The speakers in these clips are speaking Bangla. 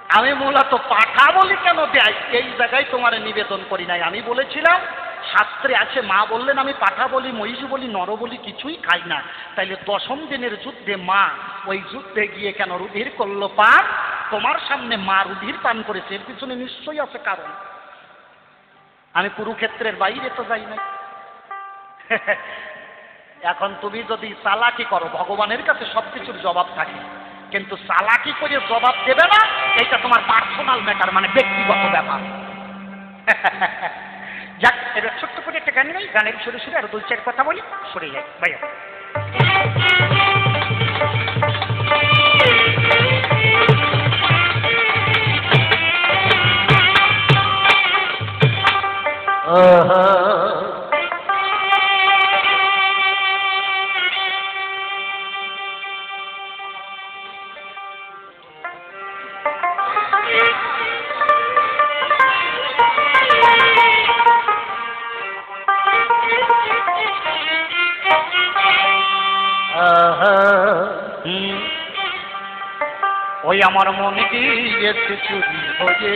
আমি মূলত পাঠা বলি কেন দেয় এই জায়গায় তোমার নিবেদন করি নাই। আমি বলেছিলাম শাস্ত্রে আছে, মা বললেন আমি পাঠা বলি, মহিষ বলি, নর বলি কিছুই খাই না। তাইলে 10ম দিনের যুদ্ধে মা ওই যুদ্ধে গিয়ে কেন রুধির করলো পান? তোমার সামনে মা রুধির পান করেছে, এর পিছনে নিশ্চয়ই আছে কারণ। আমি কুরুক্ষেত্রের বাইরে তো যাই নাই। এখন তুমি যদি চালাকি করো, ভগবানের কাছে সবকিছুর জবাব থাকে, কিন্তু চালাকি করে জবাব দেবে না, এটা তোমার পার্সোনাল ম্যাটার, মানে ব্যক্তিগত ব্যাপার। যাক, এবার ছোট্ট করে একটা গান নেই, গানের সুরে সুরে আর 2-4 কথা বলি, সরে যাই ভাইয়া। ওই আমার মনে গিয়েছে চুরি হয়ে,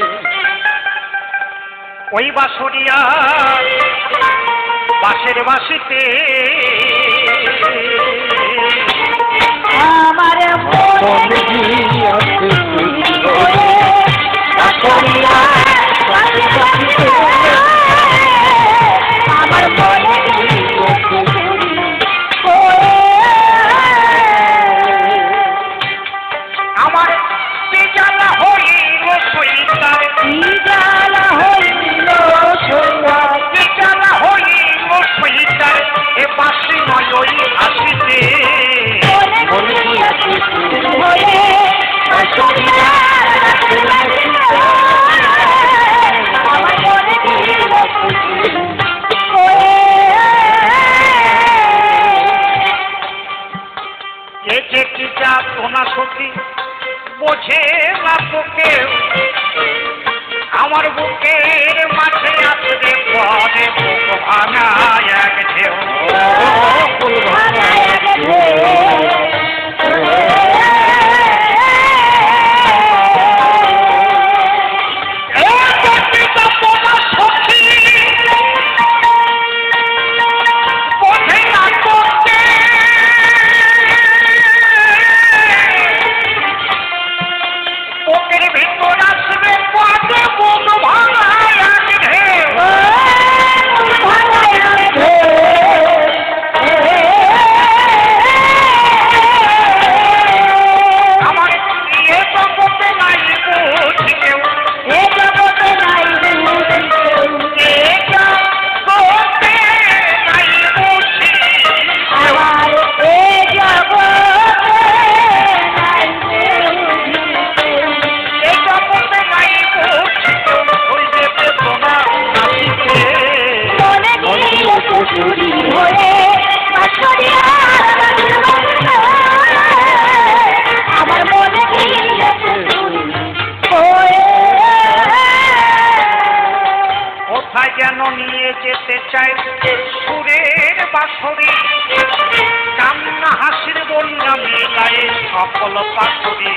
ওই বাঁশরিয়া বাঁশের বাঁশিতে আমার মনে গিয়েছে চুরি হয়ে, বাঁশরিয়া বাঁশের বাঁশিতে আমার মনে গিয়েছে চুরি হয়ে। আমার কি জ্বালা হইল সইতার, কি জ্বালা হইল সইতার, কি জ্বালা হইল সইতার, এ বাঁশি নয় ওই হাসিতে মনে গিয়েছে চুরি হয়ে, বাঁশরিয়া বাঁশের বাঁশিতে আমার মনে গিয়েছে চুরি হয়ে। এ যে কি যাতনা সখী বোঝে না তো কেউ, আমার বুকের মাঝে আসবে পরে বুক ভাঙা এক ঢেউ। ফুল ভাঙা এক ঢেউ। যেন নিয়ে যেতে চাই সুরের বাঁশরি, কান্না হাসির বন্যা মেলায় সকল পাথরি।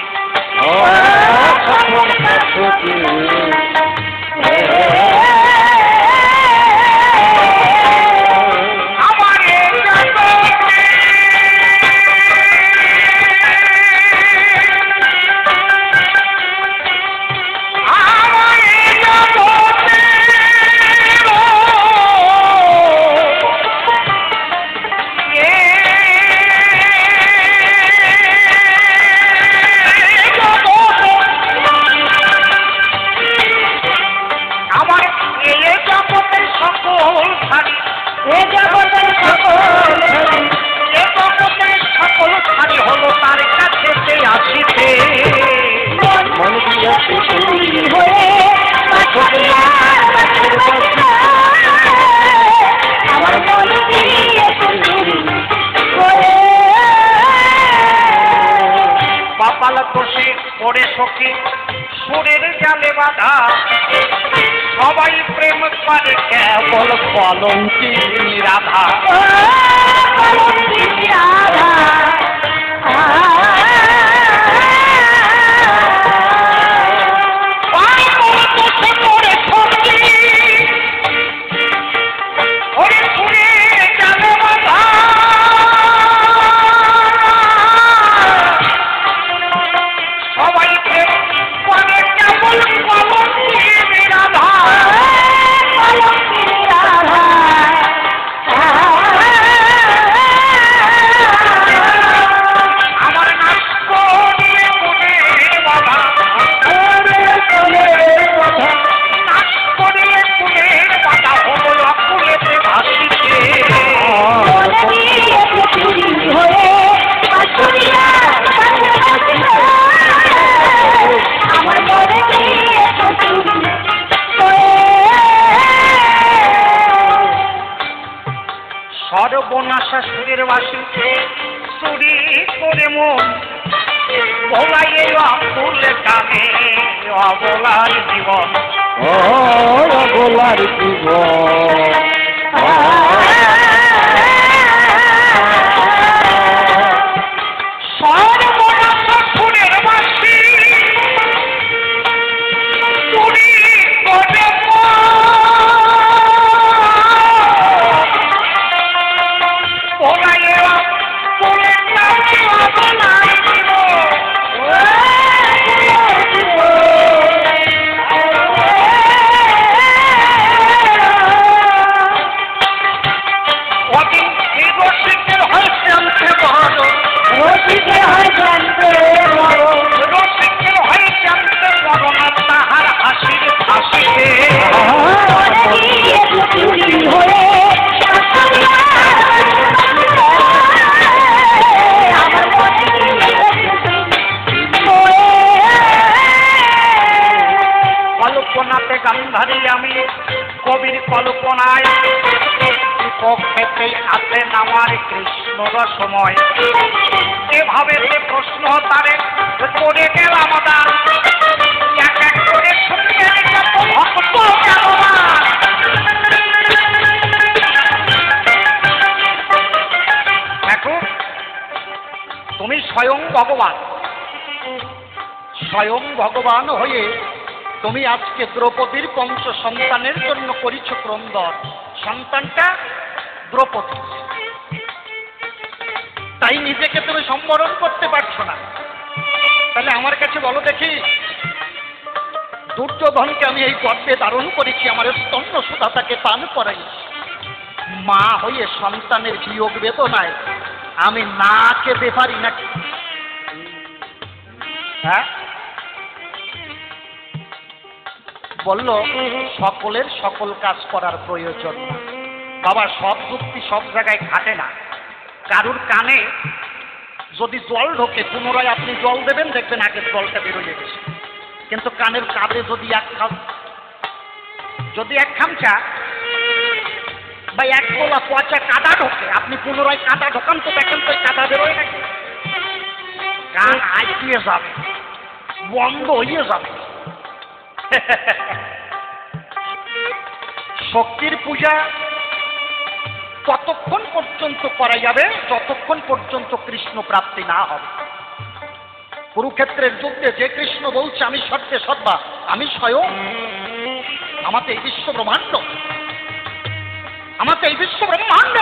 কপাল দোষে পড়ে সখী সুরের জালে বাঁধা, সবাই প্রেম করে কেবল কলঙ্কিনী রাধা। পথে পরে কেবল কলঙ্কিনীর আধার। আমার নাচ করিলে কোনের বাধা, নাচ করিলে কোনের বাধা হলো অকুলেতে ভাসিতে। সর্বনাশা সুরের বাসিতে চুরি করে মন ভোলাইয়ে অকুল কামে অবলার জীবন। অবলার জীবন সর্বনাশা সুরের বাসি চুরি করে ভোলাইয়ে অকুল কামে অবলার জীবন। অদিন এই রসিকের হয় জানতে বড়, রসিকের হয় জানতে বড় না তাহার হাসির হাসিতে। কল্পনাতে গান্ধারী আমি কবির কল্পনায় পক্ষেতেই আছেন আমার কৃষ্ণ রসময়। এভাবে যে প্রশ্ন তারে করে গেলাম দান, এক এক করে শুনতে যত ভক্ত গেল না। দেখো তুমি স্বয়ং ভগবান, স্বয়ং ভগবান হয়ে তুমি আজকে দ্রৌপদীর পঞ্চ সন্তানের জন্য করিছ ক্রন্দন। সন্তানটা দ্রৌপদী, তাই নিজেকে তুমি সম্বরণ করতে পারছো না। তাহলে আমার কাছে বলো দেখি, দুর্যোধনকে আমি এই গর্বে ধারণ করেছি, আমার স্তন্য সুধা তাকে পান করাইছি। মা হয়ে সন্তানের বিয়োগ বেদনায় আমি না কেঁদে পারি নাকি? হ্যাঁ, বলল সকলের সকল কাজ করার প্রয়োজন না। বাবা, সব যুক্তি সব জায়গায় খাটে না। কারুর কানে যদি জল ঢোকে পুনরায় আপনি জল দেবেন, দেখবেন আগের জলটা বেরোয় গেছে। কিন্তু কানের কাঁধে যদি এক খামচা বা এক গোলা পচা কাদা ঢোকে, আপনি পুনরায় কাদা ঢোকান তো দেখেন তো কাদা বেরোয় নাকি? কান আটকে যাবে, বন্ধ হয়ে যাবে। শক্তির পূজা ততক্ষণ পর্যন্ত করা যাবে যতক্ষণ পর্যন্ত কৃষ্ণ প্রাপ্তি না হবে। কুরুক্ষেত্রের যুদ্ধে যে কৃষ্ণ বলছে আমি সত্যে সত্তা, আমি স্বয়ং, আমাতে এই বিশ্ব ব্রহ্মাণ্ড, আমাতে এই বিশ্ব ব্রহ্মাণ্ড,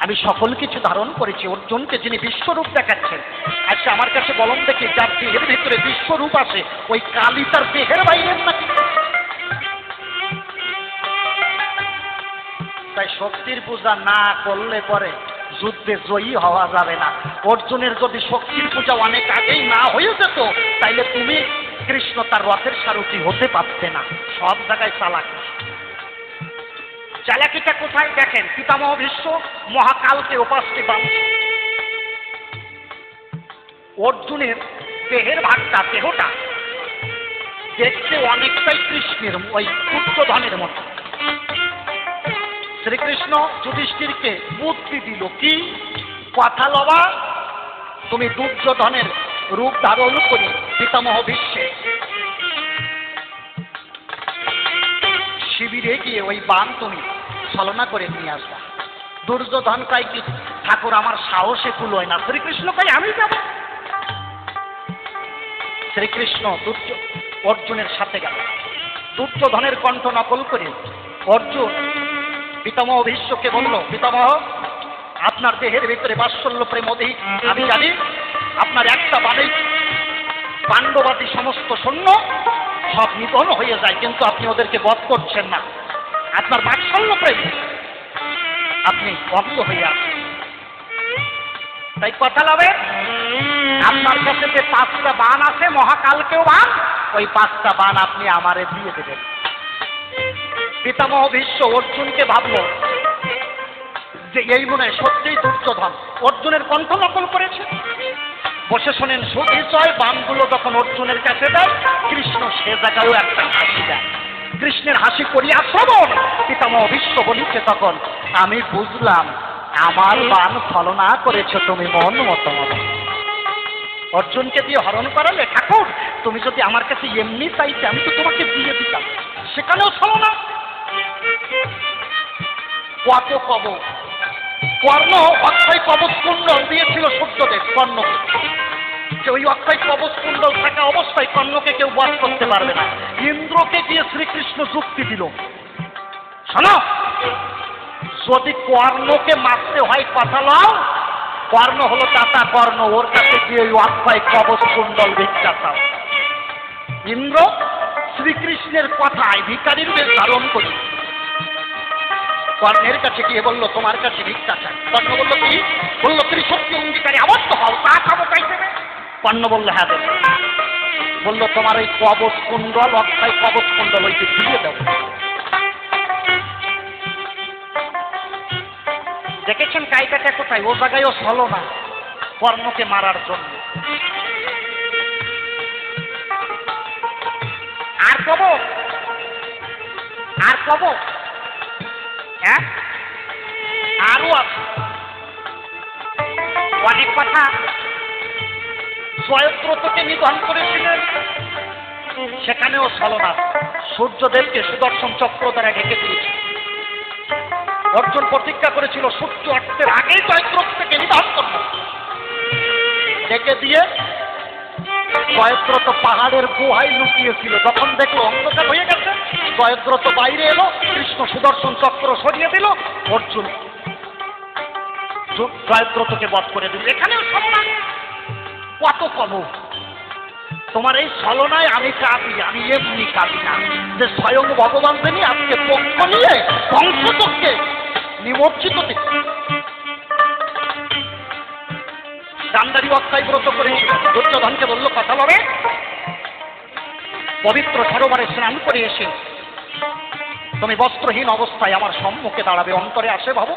আমি সকল কিছু ধারণ করেছি। অর্জুনকে যিনি বিশ্বরূপ দেখাচ্ছেন, আচ্ছা আমার কাছে বলুন দেখি, যার দেহের ভিতরে বিশ্বরূপ আছে ওই কালী তার দেহের বাইরের নাকি? তাই শক্তির পূজা না করলে পরে যুদ্ধে জয়ী হওয়া যাবে না। অর্জুনের যদি শক্তির পূজা অনেক আগেই না হয়ে যেত, তাইলে তুমি কৃষ্ণ তার রথের সারথি হতে পারতে না। সব জায়গায় চালাকি। চালাকিটা কোথায় দেখেন? পিতামহ ভীষ্ম মহাকালকে উপাসকে বাঁধছে। অর্জুনের দেহের ভাগটা, দেহটা দেখতে অনেকটাই কৃষ্ণের ওই দুর্যোধনের মতো। শ্রীকৃষ্ণ যুধিষ্ঠিরকে বুদ্ধি দিল কি, কথা লবা, তুমি দুর্যোধনের রূপ ধারণ করি পিতামহ ভীষ্মে শিবিরে গিয়ে ওই বান তুমি ছলনা করে নিয়ে আসবা। দুর্যোধন কয় কি, ঠাকুর আমার সাহসে কুলোয় না। শ্রীকৃষ্ণ কয় আমি যাব। শ্রীকৃষ্ণ অর্জুনের সাথে গেল। দুর্যোধনের কণ্ঠ নকল করে অর্জুন পিতামহ ভীষ্মকে বলল, পিতামহ আপনার দেহের ভিতরে বাৎসল্য প্রেম অধিক, আমি জানি। আপনার একটা বাণী পাণ্ডবাদী সমস্ত সৈন্য সব নিধন হয়ে যায়, কিন্তু আপনি ওদেরকে বধ করছেন না। আপনার বাৎসল্য প্রেম আপনি অন্ধ হয়ে আছেন। তাই কথা হবে, আপনার কাছে যে 5টা বাণ আছে, মহাকালকেও বাণ, ওই 5টা বাণ আপনি আমারে দিয়ে দেবেন। পিতামহ ভীষ্ম অর্জুনকে ভাবল যে এই মনে হয় সত্যিই দুর্যোধন অর্জুনের কণ্ঠ নকল করেছে। বসে শোনেন সুবিজয় বাণগুলো যখন অর্জুনের কাছে দেয়, কৃষ্ণ সে জায়গায়ও একটা হাসি দেয়। কৃষ্ণের হাসি করিয়া শ্রবণ পিতামহ ভীষ্ম বলিছে তখন, আমি বুঝলাম আমার বাণ ছলনা করেছ তুমি মন মতো মতো। অর্জুনকে দিয়ে হরণ করালে, ঠাকুর তুমি যদি আমার কাছে এমনি চাইতে আমি তো তোমাকে দিয়ে দিতাম, সেখানেও ছলনা। কত কব কর্ণ অক্ষয় কবচ কুণ্ডল দিয়েছিল সূর্যদেব কর্ণকে, যে ওই অক্ষয় কবচ কুণ্ডল থাকা অবস্থায় কর্ণকে কেউ বধ করতে পারবে না। ইন্দ্রকে দিয়ে শ্রীকৃষ্ণ যুক্তি দিল, শোনো যদি কর্ণকে মারতে হয় কথা লও, কর্ণ হলো দাতা কর্ণ, ওর কাছে গিয়ে ওই অক্ষয় কবচ কুণ্ডল ভিক্ষা চাও। ইন্দ্র শ্রীকৃষ্ণের কথায় ভিখারির বেশ ধারণ করি কর্ণের কাছে গিয়ে বলল তোমার কাছে ভিক্ষা চাই। কর্ণ বলল কি? বলল ত্রিশক্তি অঙ্গীকারী আবদ্ধ হও, তা খাবো তাই দেবে। কর্ণ বলল হ্যাঁ দেবে। বলল তোমার ওই কবচ কুণ্ডল অক্ষয় কবচ কুণ্ডল ওইকে দিয়ে দেব। দেখেছেন কায়দাটা কোথায়? ও জায়গায়ও ছলো না কর্ণকে মারার জন্য। আর কব আর কব হ্যাঁ আরো আছে অনেক কথা। জয়দ্রথকে নিধন করেছিলেন, সেখানেও ছলনা। সূর্যদেবকে সুদর্শন চক্র দ্বারা ঢেকে দিয়েছে। অর্জুন প্রতিজ্ঞা করেছিল সূর্য অস্তের আগেই জয়দ্রথকে নিধন করব। ঢেকে দিয়ে জয়দ্রথ পাহাড়ের গুহায় লুকিয়েছিল। যখন দেখলো অন্ধকার হয়ে গেছে, জয়দ্রথ বাইরে এলো, কৃষ্ণ সুদর্শন চক্র সরিয়ে দিল, অর্জুন জয়দ্রথকে বধ করে দিল। এখানেও ছলনা। কত কব তোমার এই ছলনায় আমি কাঁদি, আমি এমনি কাঁদি না, যে স্বয়ং ভগবান তিনি আজকে পক্ষ নিয়ে ধ্বংসকে নিমজ্জিত দিচ্ছে। গান্ধারী অক্ষয় ব্রত করেছিল, দুর্যোধনকে বলল কথা বলে পবিত্র সরোবরে স্নান করে এসে তুমি বস্ত্রহীন অবস্থায় আমার সম্মুখে দাঁড়াবে, অন্তরে আসে ভাবো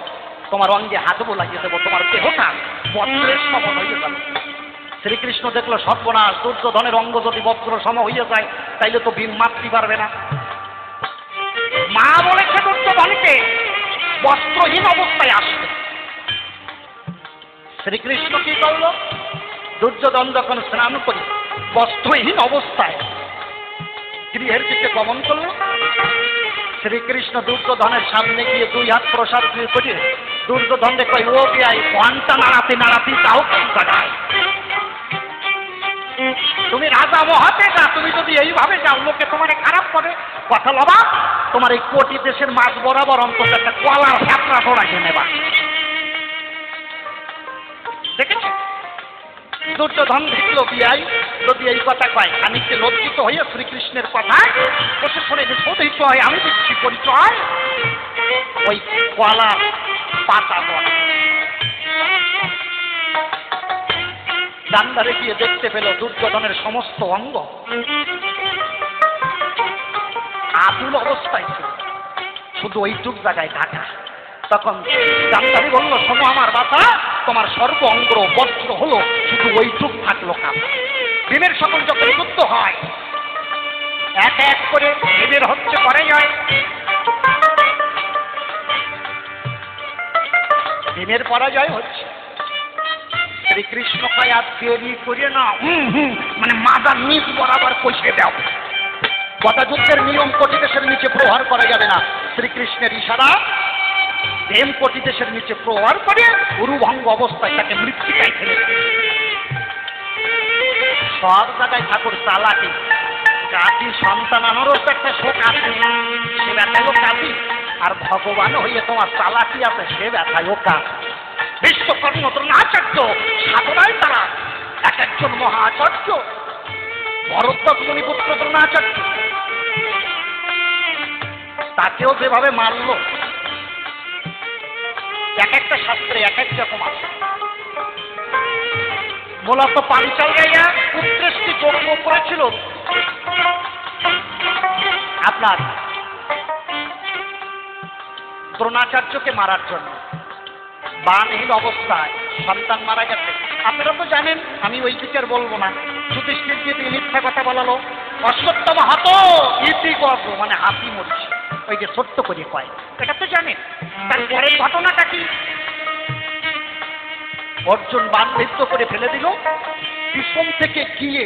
তোমার অঙ্গে হাত লাগিয়ে দেবো, তোমার দেহটা বস্ত্রের সমান হয়ে যাবে। শ্রীকৃষ্ণ দেখলো সর্বনাশ, দুর্যোধনের অঙ্গ যদি বস্ত্র সম হইয়া যায় তাইলে তো ভীম মারতে পারবে না। মা বলেছে দুর্যোধনকে বস্ত্রহীন অবস্থায় আসবে। শ্রীকৃষ্ণ কি করল? দুর্যোধন যখন স্নান করি বস্ত্রহীন অবস্থায় গৃহের দিকে গমন করল, শ্রীকৃষ্ণ দুর্যোধনের সামনে গিয়ে 2 হাত প্রসাদ দিয়ে করিয়ে দুর্যোধনকে কই ও বিয়াই ঘন্টা নাড়াতে নাড়াতে তাও জায়গায় তুমি রাজা মহাতেজা, তুমি যদি এইভাবে যাও লোকে তোমার খারাপ করে। কথা লবা তোমার এই কোটি দেশের মাঝ বরাবর অন্তত একটা কলার যাত্রা ধরাইয়ে নেবা। দেখেছ দুর্যোধন দেখল বিয়াই যদি এই কথা কয়, খানিককে লজ্জিত হয়ে শ্রীকৃষ্ণের কথা বসে শুনে যে শোধিত হয় আমি দিচ্ছি পরিচয়, ওই কলা পাতা বলা। গান্ধারে গিয়ে দেখতে পেল দুর্যোধনের সমস্ত অঙ্গ আতুল অবস্থায় ছিল, শুধু ওইটুক জায়গায় ঢাকা। তখন গান্ধারী বলল শোনো আমার বাবা, তোমার সর্ব অঙ্গ বস্ত্র হলো, শুধু ওইটুক থাকলো কাপ। ভীমের সকল যখন যুদ্ধ হয় এক এক করে ভীমের হচ্ছে করেই হয়, ভীমের পরাজয় হচ্ছে। শ্রীকৃষ্ণ কয় আর দেরি করে না, মানে মাদার নিচ বরাবর কষে দাও। গদাযুদ্ধের নিয়ম কোটি দেশের নিচে প্রহার করা যাবে না। শ্রীকৃষ্ণের ইশারা ভীম কোটি দেশের নিচে প্রহার করে উরুভঙ্গ অবস্থায় তাকে মৃত্তিকায় ফেলে। সব জায়গায় ঠাকুর চালাকি কাটি, সন্তান আনারও তো একটা শোক আছে, সে ব্যথায়ও কাটি, আর ভগবান হইয়ে তোমার চালাকি আছে সে ব্যথায়ও কাজ। বিশ্বকর্ণ তরুণাচার্য সাধনায় তারা এক একজন মহাচার্য, ভরদ্বাজ মুনিপুত্র দ্রোণাচার্য তাকেও যেভাবে মারল, এক একটা শাস্ত্রে এক এক রকম আছে। মূলত পাঞ্চাল গাইয়া পুত্রেষ্টি যজ্ঞ করেছিল আপনার দ্রোণাচার্যকে মারার জন্য। বাণহীন অবস্থায় সন্তান মারা গেছে। আপনারা তো জানেন, আমি ওই দিকে আর বলবো না। যুধিষ্ঠির দিয়ে মিথ্যা কথা বলালো, অশ্বত্থাম হাত ইতি গর্ব, মানে হাতি মরছে, ওই যে সত্য করে কয়, এটা তো জানেন। তারপরের ঘটনাটা কি? অর্জুন বাণ নৃত্য করে ফেলে দিল, পিছন থেকে গিয়ে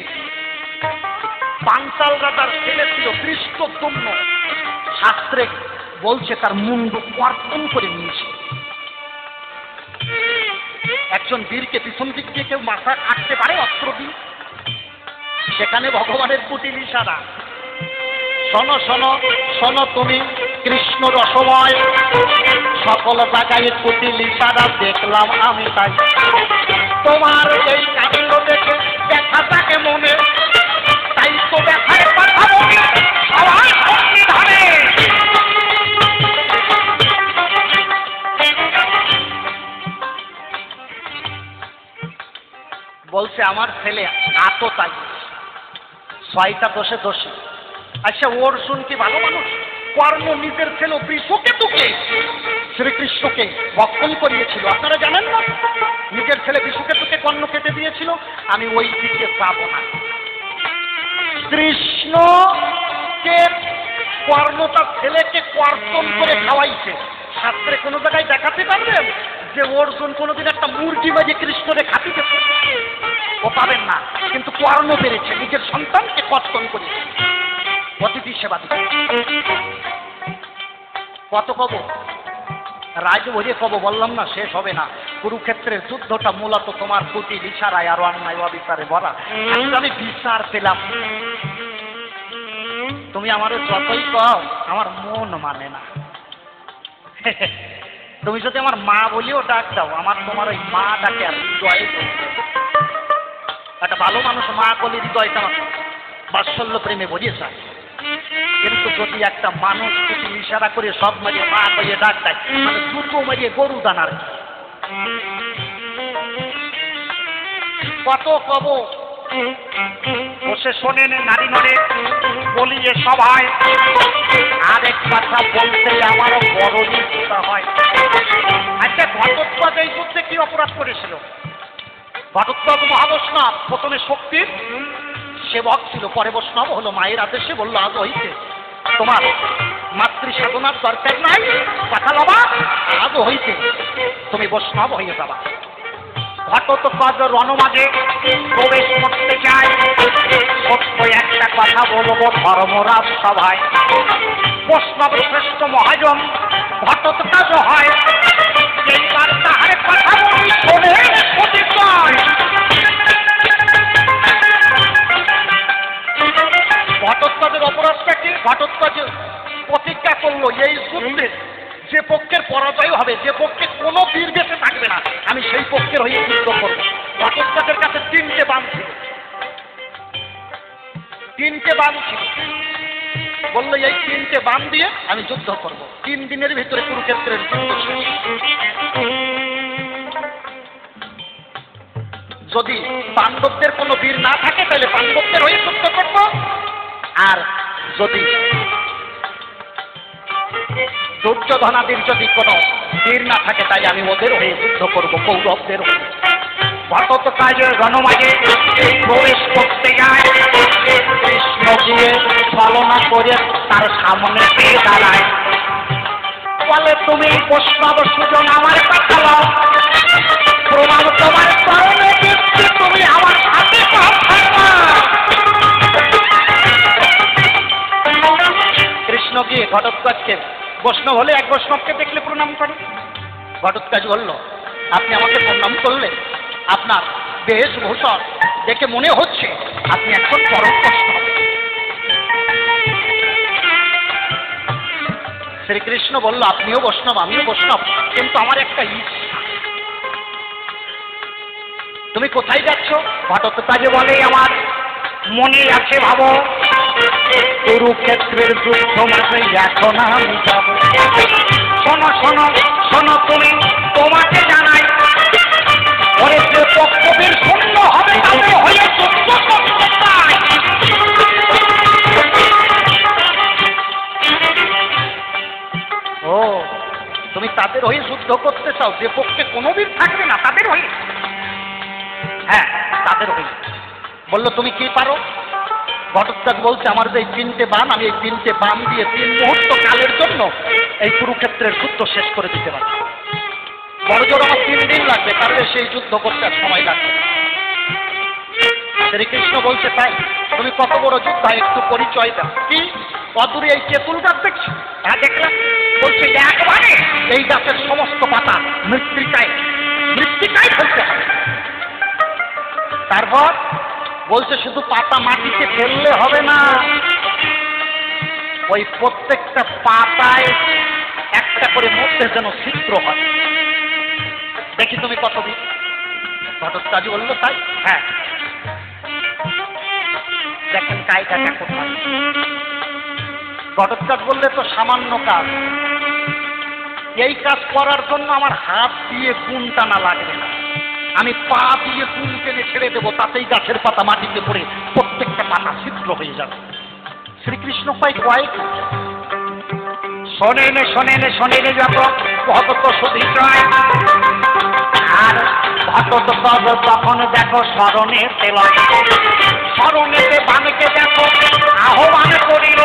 পাঞ্চাল রাজার ছেলে ছিল দৃষ্টদ্যুম্ন, শাস্ত্রে বলছে তার মুন্ডু কর্তন করে নিয়েছে। একজন বীরকে পিছন দিক দিয়ে কেউ মাথা কাটতে পারে অস্ত্র দিয়ে? সেখানে ভগবানের কুটিল ইশারা, শোনো শোনো শোনো তুমি কৃষ্ণ রসময়, সকল জায়গায় কুটিল ইশারা দেখলাম আমি, তাই তোমার এই কাণ্ড দেখে ব্যথা থাকে মনে, তাই তো ব্যথায় কথা বলি সবাই ধরে। বলছে আমার ছেলে আততাই, 6টা দোষে দোষী। আচ্ছা অর্জুন কি ভালো মানুষ? কর্ণ নিজের ছেলে বিশুকেতুকে শ্রীকৃষ্ণকে ভক্ষণ করিয়েছিল, আপনারা জানেন না? নিজের ছেলে বিশুকেতুকে কর্ণ কেটে দিয়েছিল। আমি ওই দিকে যাব না। কৃষ্ণকে কর্ণ তার ছেলেকে কর্তন করে খাওয়াইছে। শাস্ত্রে কোনো জায়গায় দেখাতে পারবেন যে অর্জুন কোনোদিন একটা মুরগি বাজে কৃষ্ণরে খাতি গেছে? ও পাবেন না। কিন্তু কর্ণ পেরেছে, নিজের সন্তানকে কর্তন করেছে, অতিথি সেবা দিতে। কত কব রাজভোজে কব, বললাম না শেষ হবে না। কুরুক্ষেত্রের যুদ্ধটা মূলত তোমার কুটিল ইশারায় আর অন্যায় অবিচারে ভরা। আমি বিচার পেলাম, তুমি আমার যতই কও আমার মন মানে না। তুমি যদি আমার মা বলিও ডাক দাও, আমার তোমার ওই মা ডাকে আর হৃদয়ে একটা ভালো মানুষ মা বলি হৃদয়টা বাৎসল্য প্রেমে বোঝে যায়। কিন্তু যদি একটা মানুষ যদি ইশারা করে সব মারিয়ে মা কইয়ে ডাক দেয়, মানে দুটো মারিয়ে গরু দানার। কত কব বসে শোনেন নারী নড়ে বলিয়ে সভায়, আরেক কথা বলতে আমারও বড় ইচ্ছা হয়। আচ্ছা ঘটোৎকচ এই যুদ্ধে কি অপরাধ করেছিল? ঘটোৎকচ মহাবৈষ্ণব, প্রথমে শক্তির সেবক ছিল, পরে বৈষ্ণব হলো। মায়ের আদেশে বললো আজ হইতে তোমার মাতৃ সাধনার দরকার নাই, কথা লবা আজ হইতে তুমি বৈষ্ণব হয়ে যাবা। ঘটোৎকচ রণমাঝে প্রবেশ করতে চায়, সত্য একটা কথা বলবো ধর্মরাজ সভায়, বৈষ্ণব শ্রেষ্ঠ মহাজন ঘটোৎকচ হয়, এইবার তাহার কথা বলি শোনে ঘটোৎকচের অপরাধটা কি? ঘটোৎকচ প্রতিজ্ঞা করলো এই যুদ্ধে যে পক্ষের পরাজয় হবে, যে পক্ষে কোনো বীর বেঁচে থাকবে না, আমি সেই পক্ষের হয়ে যুদ্ধ করবো। ঘটোৎকচের কাছে 3টে বাণ ছিল, 3টে বাণ ছিল। বললো এই 3টে বাণ দিয়ে আমি যুদ্ধ করব। 3 দিনের ভিতরে কুরুক্ষেত্রের যুদ্ধ শেষ। যদি পাণ্ডবদের কোনো বীর না থাকে তাহলে পাণ্ডবদের হয়ে যুদ্ধ করব, আর যদি দুর্যোধনাদির যদি কোনো বীর না থাকে তাহলে আমি ওদের হয়ে যুদ্ধ করব, কৌরবদের হয়ে। ঘটোৎকচের রণমাঝে প্রবেশ করতে যায়, কৃষ্ণ গিয়ে ছলনা করে তার সামনে পেয়ে দাঁড়ায়, বলে তুমি বৈষ্ণব সুজন আমার কথা লও, প্রমাণ তোমার চরণে দিচ্ছি, তুমি আমার হাতে কৃষ্ণ গিয়ে ঘটোৎকচকে, বৈষ্ণব হলে এক বৈষ্ণবকে দেখলে প্রণাম করে। ঘটোৎকচ বলল আপনি আমাকে প্রণাম করলে, আপনার বেশভূষা দেখে মনে হচ্ছে আপনি একজন পরম বৈষ্ণব। শ্রীকৃষ্ণ বলল আপনিও বৈষ্ণব আমিও বৈষ্ণব, কিন্তু আমার একটা ইচ্ছা। তুমি কোথায় যাচ্ছ? ঘটোৎকচ বলে আমার মনে আছে ভাবো কুরুক্ষেত্রের যুদ্ধ মাঠে এখন আমি যাব। শোনো শোনো শোনো তুমি, তোমাকে জানাই ওরে যে পক্ষবীর শূন্য হবে তাদের হয়ে যুদ্ধ করতে চাই। ও তুমি তাদের হয়ে যুদ্ধ করতে চাও, যে পক্ষে কোনো বীর থাকবে না তাদের হয়ে? হ্যাঁ তাদের হয়ে। বললো তুমি কি পারো? ঘটোৎকচ বলছে আমার যে 3টে বাণ, আমি এই 3টে বাণ দিয়ে 3 মুহূর্ত কালের জন্য এই কুরুক্ষেত্রের যুদ্ধ শেষ করে দিতে পারি। বড় জোর আমার 3 দিন লাগবে, তাহলে সেই যুদ্ধ করতে আর সময় লাগবে। শ্রীকৃষ্ণ বলছে তাই? তুমি কত বড় যোদ্ধা একটু পরিচয় দাও। কি অদূরে এই তেঁতুল গাছ দেখছো? হ্যাঁ দেখলাম। বলছে একবারে এই গাছের সমস্ত পাতা মৃত্তিকায় ফেলতে হবে। তারপর বলছে শুধু পাতা মাটিতে ফেললে হবে না, ওই প্রত্যেকটা পাতায় একটা করে মধ্যে যেন ছিদ্র হয়। দেখি তুমি কত দিন। ঘটোৎকচ বললো তাই? হ্যাঁ দেখেন কায়দাটা কোথায়। ঘটোৎকচ বললে তো সামান্য কাজ, এই কাজ করার জন্য আমার হাত দিয়ে গুণ টানা লাগবে না, আমি পা দিয়ে গুণ টেনে ছেড়ে দেবো, তাতেই গাছের পাতা মাটিতে পড়ে প্রত্যেকটা পাতা ছিদ্র হয়ে যাবে। শ্রীকৃষ্ণ কয়েক শোনেনে যত ভগত সুধীচয় আর ঘটোৎকচ তখন দেখো স্মরণেতে বাণীকে দেখো আহ্বান করিল।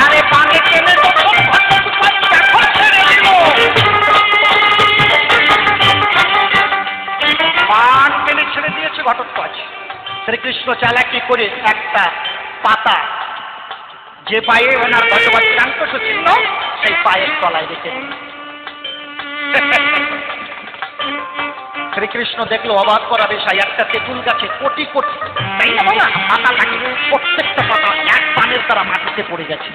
আরে বাণী টেনে তখন ঘটোৎকচ দেখো ছেড়ে দিল, বাণ টেনে ছেড়ে দিয়েছে ঘটোৎকচ। শ্রীকৃষ্ণ চালাকি করে একটা পাতা যে পায়ে ওনার ভগবৎকান্ত ছিল সেই পায়ের তলায় রেখে দিল। শ্রীকৃষ্ণ দেখলো অবাক করা বিষয়, একটা তেঁতুল গাছে কোটি কোটি পাতা থাকে, প্রত্যেকটা পাতা এক পানের দ্বারা মাটিতে পড়ে গেছে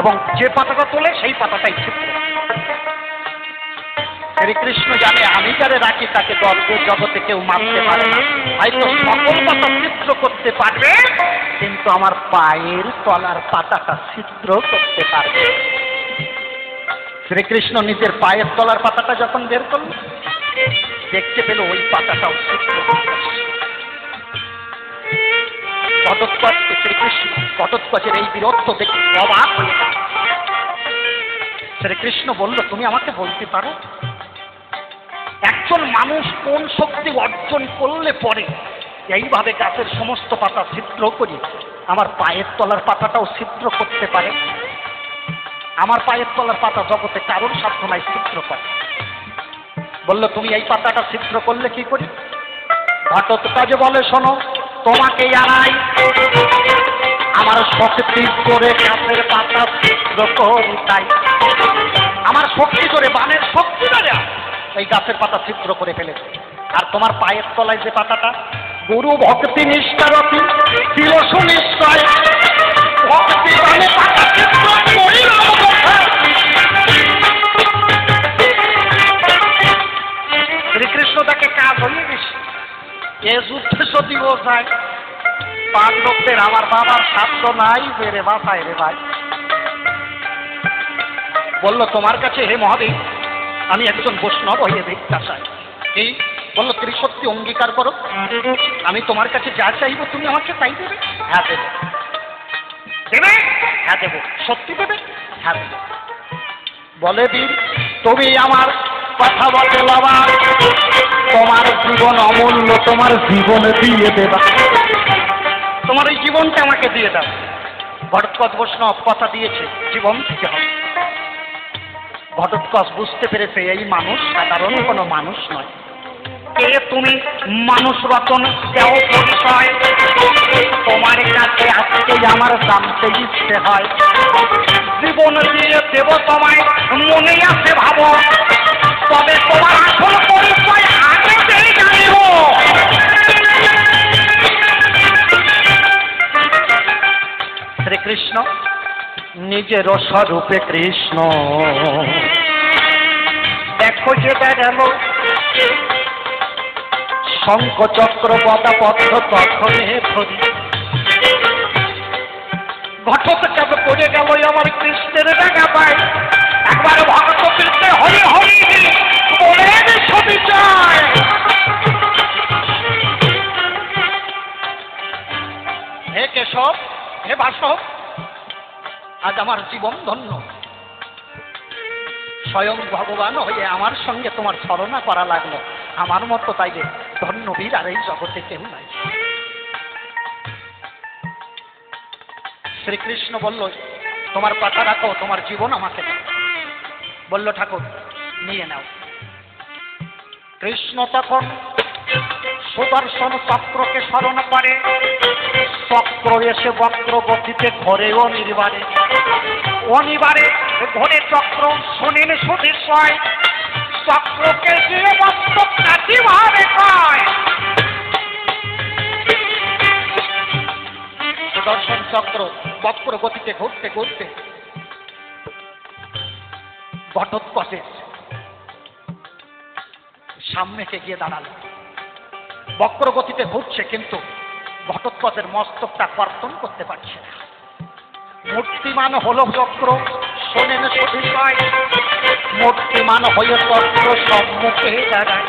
এবং যে পাতাটা তোলে সেই পাতাটাই ছিদ্র। শ্রীকৃষ্ণ জানে আমি যারে রাখি তাকে জগতে কেউ মারতে পারে না, হয়তো সকল পাতা ছিদ্র করতে পারবে কিন্তু আমার পায়ের তলার পাতাটা ছিদ্র করতে পারবে। শ্রীকৃষ্ণ নিজের পায়ের তলার পাতাটা যখন বের করল দেখতে পেল ওই পাতাটাও ছিদ্র। ঘটোৎকচের এই বীরত্ব দেখে অবাক হয়ে গেল। শ্রীকৃষ্ণ বলল তুমি আমাকে বলতে পারো একজন মানুষ কোন শক্তি অর্জন করলে পরে এইভাবে গাছের সমস্ত পাতা ছিদ্র করি আমার পায়ের তলার পাতাটাও ছিদ্র করতে পারে? আমার পায়ের তলার পাতা জগতে কারোর সাধ্য নাই ছিদ্র করে। বলল তুমি এই পাতাটা ছিদ্র করলে কি করি? ঘটোৎকচ বলে শোনো তোমাকে জানাই আমার শক্তি করে গাছের পাতা ছিদ্র করি, তাই আমার শক্তি করে বানের শক্তি ধরে এই গাছের পাতা ছিদ্র করে ফেলেছে। আর তোমার পায়ের তলায় যে পাতাটা গুরু ভক্তি নিষ্ঠারতি ছিল সুনিশ্চয় ভক্তি বানে পাতা ছিদ্র করিল। শ্রীকৃষ্ণ তাকে কাজ হয়ে গেছে। এ যুদ্ধে যদি ও যায় পাণ্ডবদের আমার বাবার সাধ্য নাই বেড়ে বাঁচায় রে ভাই। বলল তোমার কাছে হে মহাদেব আমি একজন বৈষ্ণব হয়ে ভিক্ষা চাই। এই বলল ত্রিশক্তি অঙ্গীকার করো, আমি তোমার কাছে যা চাইব তুমি আমাকে তাই দেবে? হ্যাঁ দেবে। দেবে? হ্যাঁ দেবো। সত্যি দেবে? হ্যাঁ দেবো। বলে দিন তুমি আমার কথা বলে বাবা তোমার জীবন অমূল্য, তোমার জীবন দিয়ে দেবা, তোমার এই জীবনটা আমাকে দিয়ে দাও। ঘটোৎকচ বৈষ্ণব কথা দিয়েছে জীবন দিতে হবে। ঘটোৎকচ বুঝতে পেরেছে এই মানুষ সাধারণ কোনো মানুষ নয়। কে তুমি? মানুষ রতন দেও পরিচয়, তোমার কাছে আজকে আমার জানতে ইচ্ছে হয়। জীবন দিয়ে দেব তোমায় মনে আছে ভাবো, তবে তোমার আসল পরিচয় আগে জানিব। শ্রীকৃষ্ণ নিজের স্বরূপে কৃষ্ণ দেখো যে গেল শঙ্খ চক্র গদা পদ্ম তখনে ধরি ঘটক পড়ে গেল আমার কৃষ্ণের ডাকা পায়। একবার ভক্ত কৃষ্ণ হরি হরি বলে ছবি চায়। হে কেশব, হে বাসব, আজ আমার জীবন ধন্য। স্বয়ং ভগবান হয়ে আমার সঙ্গে তোমার ছলনা করা লাগলো। আমার মতো তাইলে ধন্য বীর আর এই জগতে কেউ নাই। শ্রীকৃষ্ণ বলল, তোমার কথা রাখো, তোমার জীবন আমাকে দাও। বলল, ঠাকুর নিয়ে নাও। কৃষ্ণ তখন সুদর্শন চক্রকে স্মরণ করে। চক্র এসে বক্র গতিতে ঘরে অনিবারে, অনিবারে ঘরে চক্র শোনেন সুধীশ্বয়। চক্রকে দিয়ে মস্তক কাটি ভাবে কয়। সুদর্শন চক্র বক্র গতিতে ঘুরতে ঘুরতে ঘটোৎকচের সামনেকে গিয়ে দাঁড়ালো। বক্র গতিতে ঘুরছে, কিন্তু ঘটোৎকচের মস্তকটা কর্তন করতে পারছে না। মূর্তিমান হলো চক্র, শোনেন সুধীশ্বয়। মূর্তিমান হয়ে চক্র সম্মুখে দাঁড়ায়।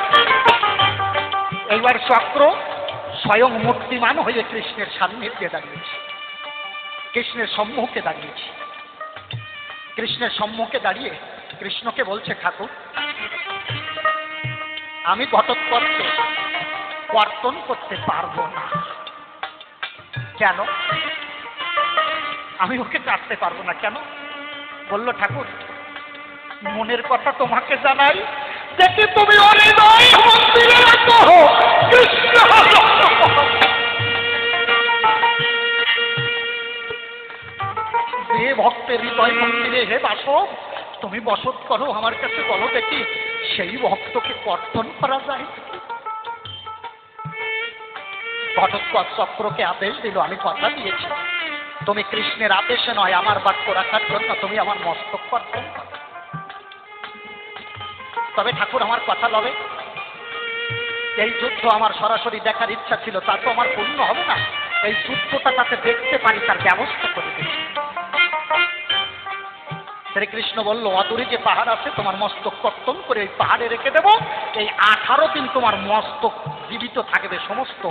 এইবার চক্র স্বয়ং মূর্তিমান হয়ে কৃষ্ণের সান্নিধ্যে দাঁড়িয়েছে, কৃষ্ণের সম্মুখে দাঁড়িয়েছে। কৃষ্ণের সম্মুখে দাঁড়িয়ে কৃষ্ণকে বলছে, ঠাকুর আমি ঘটোৎকচকে কর্তন করতে পারবো না। কেন? আমি ওকে কাটতে পারবো না কেন? বলল, ঠাকুর মনের কথা তোমাকে জানাই, দেখি তুমি হৃদয় মন্দিরে রাখো কৃষ্ণ। যে ভক্তের হৃদয় মন্দিরে হে বাসব, তুমি বসত করো, আমার কাছে বলো দেখি সেই ভক্তকে কর্তন করা যায়। ঘটোৎকচ চক্রকে আদেশ দিল, আমি কথা দিয়েছি, তুমি কৃষ্ণের আদেশে নয় আমার বাক্য রাখার জন্য তুমি আমার মস্তক কর্তন করো। তবে ঠাকুর আমার কথা লবে, এই যুদ্ধ আমার সরাসরি দেখার ইচ্ছা ছিল, তা তো আমার পূর্ণ হবে না। এই যুদ্ধটা তাতে দেখতে পারি তার ব্যবস্থা করে দিচ্ছি। শ্রীকৃষ্ণ বলল, অদূরে যে পাহাড় আছে তোমার মস্তক কর্তন করে ওই পাহাড়ে রেখে দেব। এই 18 দিন তোমার মস্তক জীবিত থাকবে, সমস্ত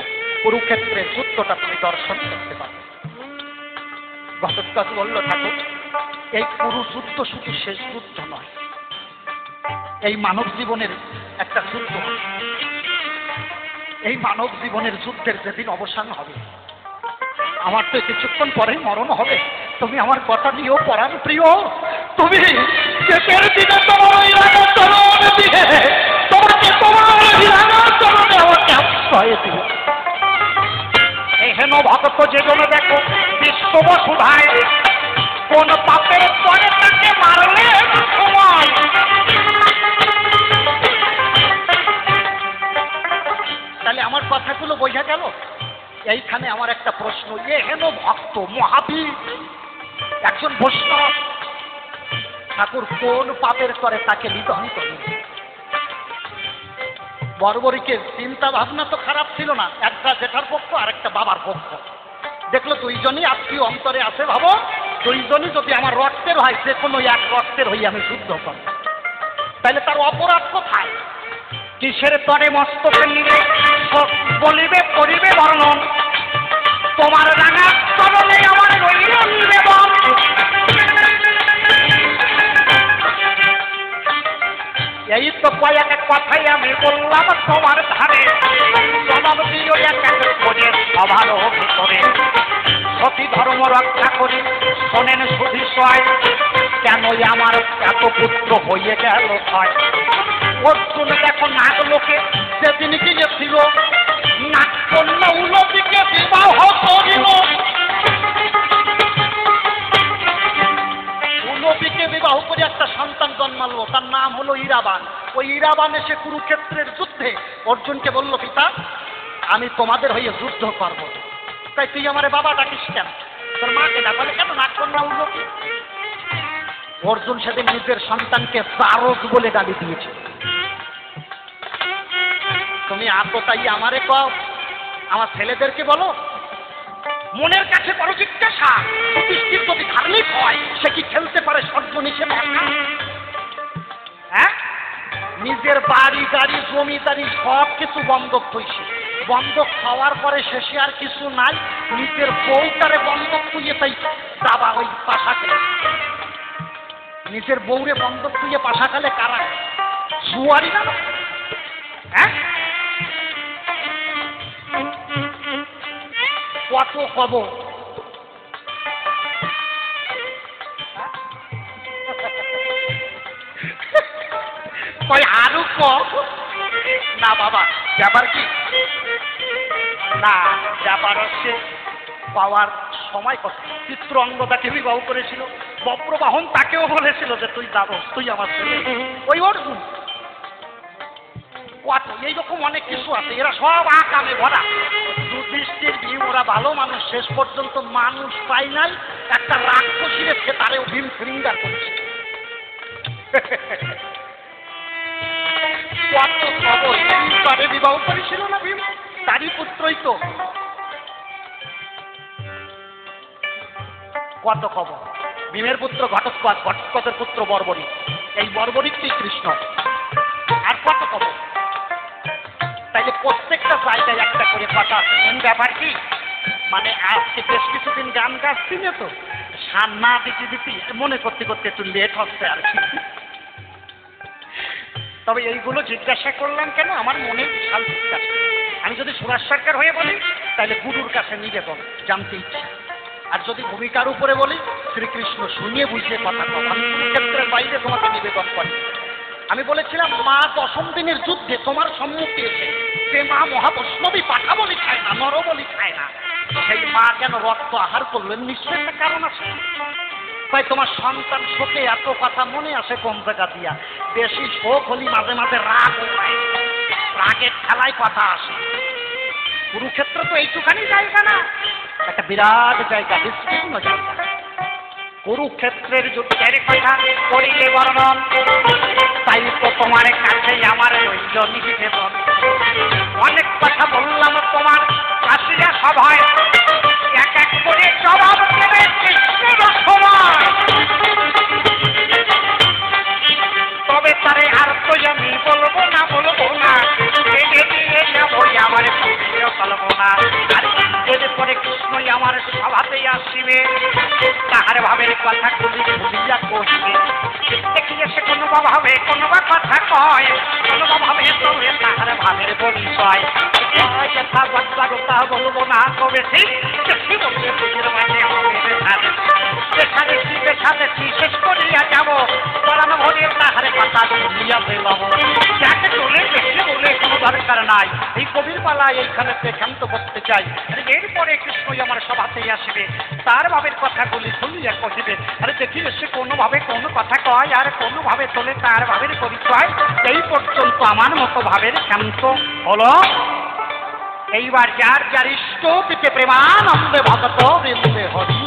কুরুক্ষেত্রের যুদ্ধটা তুমি দর্শন করতে পারবে। ঘটোৎকচ বলল, ঠাকুর এই কুরু যুদ্ধ শুধু শেষ যুদ্ধ নয়, এই মানব জীবনের একটা যুদ্ধ। এই মানব জীবনের যুদ্ধের যেদিন অবসান হবে, আমার তো কিছুক্ষণ পরেই মরণ হবে। তুমি আমার কথা নিয়েও পরাণ প্রিয়, তুমি শেষের দিনে তোমার ওই রাগা চরণ দিয়ে তোমাকে তোমার ওই রাগা চরণে আমাকে আশ্রয় দিও। এই হেন ভক্ত যেজন্য দেখো বিশ্ব বসুধায়, কোন পাপের পরে তাকে মারলে সময়। তাহলে আমার কথাগুলো বোঝা গেল। এইখানে আমার একটা প্রশ্ন, এ হেন ভক্ত মহাবীর একজন বৈষ্ণব, ঠাকুর কোন পাপের করে তাকে নিধন করলেন? বর্বরীকে চিন্তা ভাবনা তো খারাপ ছিল না, একটা জেঠার পক্ষ আর একটা বাবার পক্ষ। দেখলো দুইজনই আত্মীয় অন্তরে আছে, ভাবো দুইজনই যদি আমার রক্তের হয়, যে কোনো এক রক্তের হয়ে আমি যুদ্ধ করব, তাহলে তার অপরাধ কোথায়? কিসের তরে মস্তকে নিবে বলিবে করিবে বর্ণন, তোমার রাঙা চরণে আমার রইল নিবেদন। এই তো কয়েক কথাই আমি বললাম তোমার ধারে, জবাব দিও এক এক করে সবার ভিতরে। সতী ধর্ম রক্ষা করি শোনেন সুধীশ্বয়, কেন আমার এত পুত্র হয়ে গেল হয়। অর্জুন দেখো নাগ লোকে যেদিন গিয়েছিল, নাগ কন্যা উলদিকে বিবাহ করিল। উলদিকে বিবাহ করে একটা সন্তান জন্মালো, তার নাম হলো ইরাবান। ওই ইরাবান এসে কুরুক্ষেত্রের যুদ্ধে অর্জুনকে বলল, পিতা আমি তোমাদের হয়ে যুদ্ধ করব, তাই তুই আমার বাবা ডাকিস কেন? তোর মাকে ডাকালে কেন? নাগ কন্যা উলদি। অর্জুন সেদিন নিজের সন্তানকে দারক বলে গালি দিয়েছে। তুমি আতো তাই আমারে কও, আমার ছেলেদেরকে বলো। মনের কাছে বড় জিজ্ঞাসা, যুধিষ্ঠির যদি ধার্মিক হয় সে কি খেলতে পারে স্বর্গ নিচে একা? হ্যাঁ, নিজের বাড়ি গাড়ি জমিদারি সব কিছু বন্ধক হইছে, বন্ধক খাওয়ার পরে শেষে আর কিছু নাই, নিজের বউটারে বন্ধক খুঁজে তাই দাবা ওই পাশা খেলে, নিজের বউরে বন্ধক খুঁজে পাশা খেলে কারা? জুয়ারি না? হ্যাঁ, কত কব? আরো কম না বাবা, ব্যাপার কি না, ব্যাপার হচ্ছে পাওয়ার সময় কত। চিত্র অঙ্গদাকে বিবাহ করেছিল, বপ্রবাহন তাকেও বলেছিল যে তুই যাবো, তুই আমার ছেলে, ওই অর্জুন কত এইরকম অনেক কিছু আছে, এরা সব আকামে ভরা। যুধিষ্ঠির ভীম ওরা ভালো মানুষ, শেষ পর্যন্ত মানুষ পাই নাই, একটা রাক্ষসী রেখে তারেও ভীম ফিঙ্গার করেছে। কত খবর, তারে বিবাহ করেছিল না ভীম, তারই পুত্রই তো। কত খবর, ভীমের পুত্র ঘটোৎকচ, ঘটোৎকচের পুত্র বর্বরী, এই বর্বরীটি কৃষ্ণ। আর কত খবর, তাইলে প্রত্যেকটা জায়গায় একটা করে কথা আছে। ব্যাপার কি মানে আজকে বেশ কিছুদিন গান গাচ্ছি না তো, সান না দিতে দিতে মনে করতে করতে একটু লেট হচ্ছে আর কি। তবে এইগুলো জিজ্ঞাসা করলাম কেন, আমার মনে বিশাল জিজ্ঞাসা। আমি যদি সুভাষ সরকার হয়ে বলি তাহলে গুরুর কাছে নিবেদন জানতে ইচ্ছা, আর যদি ভূমিকার উপরে বলি শ্রীকৃষ্ণ শুনিয়ে বুঝিয়ে কথা কম। আমি ক্ষেত্রের বাইরে তোমাকে নিবেদন করি। আমি বলেছিলাম মা 10ম দিনের যুদ্ধে তোমার সম্মুখে এসে যে মা মহাবৈষ্ণবী পাঠা বলি খায় না, নর বলি খায় না, সেই মা কেন রক্ত আহার করলেন? নিশ্চয় একটা কারণ আছে। তাই তোমার সন্তান শোকে এত কথা মনে আসে কোন জায়গা দিয়া? বেশি শোক হলি মাঝে মাঝে রাগ হয়, রাগের খেলায় কথা আসে। কুরুক্ষেত্র তো এইটুখানি জায়গা না, একটা বিরাট জায়গা, বিস্তীর্ণ জায়গা। কুরুক্ষেত্রের যুদ্ধের কথা করিলে বর্ণন, তাই তো তোমার কাছে আমার রইল নিবেদন। অনেক কথা বললাম তোমার কাশিয়া সভায়, এক এক করে জবাব দেবে কৃষ্ণের সময়। তবে তারে আর তো আমি বলবো না, ভেঙে দিয়ে যাবো আমার পুত্র চলবো না। আর এরপরে কৃষ্ণই আমার সভাতেই আসিবে, তাহার ভাবের কথা খুলিয়া কহিবে। দেখিয়ে সে কোনো বা ভাবে কোনো বা কথা কয়, কোনো বা ভাবে তবে তাহার ভাবের পরিচয়। যথা বাচ্চা বলবো না, তবে ঠিক বেশি বলবে বুঝির মাঝে হবে দেখি শেষ করিয়া যাব, পরানো ভরে তাহার কথা শুনিয়া পেলাম। যাকে চলে বেশি বলে কোনো দরকার নাই, এই কবির পালা এইখানে ক্ষান্ত করতে চাই। এরপরে কৃষ্ণই আমার সভাতেই আসিবে, তার ভাবের কথাগুলি শুনিয়া কহিবে। আরে দেখি সে কোনোভাবে কোনো কথা কয়, আর কোনোভাবে চলে তার ভাবের পরিচয়। এই পর্যন্ত আমার মতো ভাবের ক্ষান্ত হলো। এইবার যার যার ইষ্ট পিতে প্রেমানন্দে ভগত বৃন্দে হরি।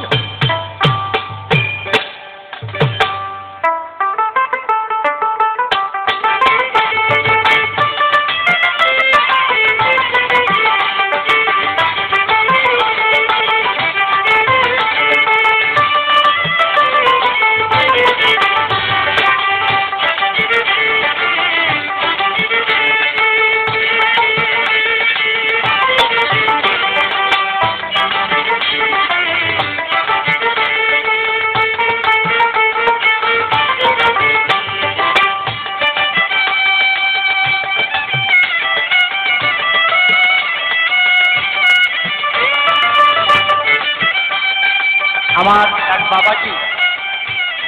আমার এক বাবাজি,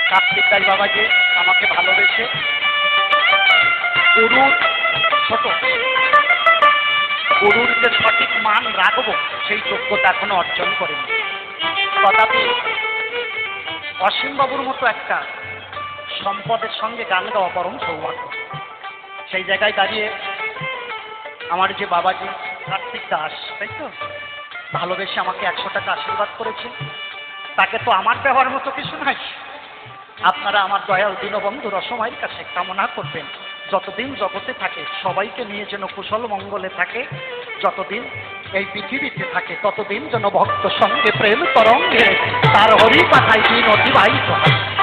কার্তিক দাস বাবাজি, আমাকে ভালোবেসে গরুর ছোট, গরুর যে সঠিক মান রাখবো সেই যোগ্যতা এখনো অর্জন করেনি। তথাপি অসীমবাবুর মতো একটা সম্পদের সঙ্গে গান গাওয়া পরম সৌভাগ্য। সেই জায়গায় দাঁড়িয়ে আমার যে বাবাজি কার্তিক দাস, তাই তো, ভালোবেসে আমাকে 100 টাকা আশীর্বাদ করেছে, তাকে তো আমার দেওয়ার মতো কিছু নাই। আপনারা আমার দয়াল দীনবন্ধু রসমাইয়ের কাছে কামনা করবেন যতদিন জগতে থাকে সবাইকে নিয়ে যেন কুশল মঙ্গলে থাকে, যতদিন এই পৃথিবীতে থাকে ততদিন যেন ভক্ত সঙ্গে প্রেম তরঙ্গে তার হরি কথায় দিন অতিবাহিত হয়।